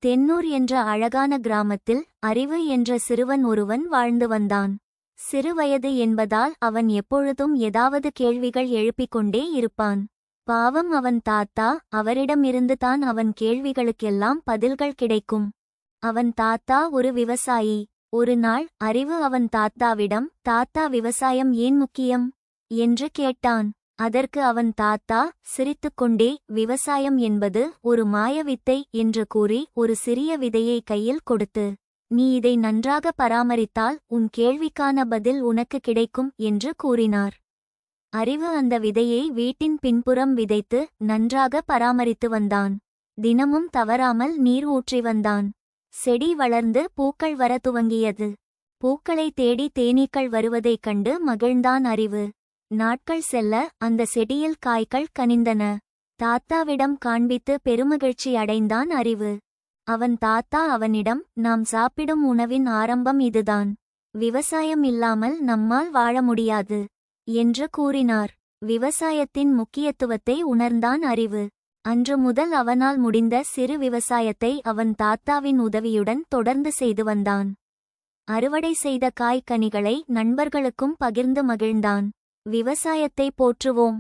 தென்னூர் என்ற அழகான கிராமத்தில் அறிவு என்ற சிறுவன் ஒருவன் வாழ்ந்து வந்தான். சிறுவயது என்பதால் அவன் எப்பொழுதும் ஏதாவது கேள்விகள் எழுப்பிக் கொண்டே இருப்பான். பாவம் அவன் தாத்தா, அவரிடமிருந்து தான் அவன் கேள்விகளுக்கெல்லாம் பதில்கள் கிடைக்கும். அவன் தாத்தா ஒரு விவசாயி. ஒரு நாள் அறிவு அவன் தாத்தாவிடம், தாத்தா, விவசாயம் ஏன் முக்கியம் என்று கேட்டான். அதற்கு அவன் தாத்தா சிரித்துக்கொண்டே, விவசாயம் என்பது ஒரு மாயவித்தை என்று கூறி ஒரு சிறிய விதையை கையில் கொடுத்து, நீ இதை நன்றாக பராமரித்தால் உன் கேள்விக்கான பதில் உனக்கு கிடைக்கும் என்று கூறினார். அறிவு அந்த விதையை வீட்டின் பின்புறம் விதைத்து நன்றாக பராமரித்து வந்தான். தினமும் தவறாமல் நீர் ஊற்றி வந்தான். செடி வளர்ந்து பூக்கள் வர துவங்கியது. பூக்களை தேடி தேனீக்கள் வருவதைக் கண்டு மகிழ்ந்தான் அறிவு. நாட்கள் செல்ல அந்த செடியில் காய்கள் கனிந்தன. தாத்தாவிடம் காண்பித்து பெருமகிழ்ச்சி அடைந்தான் அறிவு. அவன் தாத்தா அவனிடம், நாம் சாப்பிடும் உணவின் ஆரம்பம் இதுதான். விவசாயம் இல்லாமல் நம்மால் வாழ முடியாது என்று கூறினார். விவசாயத்தின் முக்கியத்துவத்தை உணர்ந்தான் அறிவு. அன்று முதல் அவனால் முடிந்த சிறு விவசாயத்தை அவன் தாத்தாவின் உதவியுடன் தொடர்ந்து செய்து வந்தான். அறுவடை செய்த காய்கனிகளை நண்பர்களுக்கும் பகிர்ந்து மகிழ்ந்தான். விவசாயத்தை போற்றுவோம்.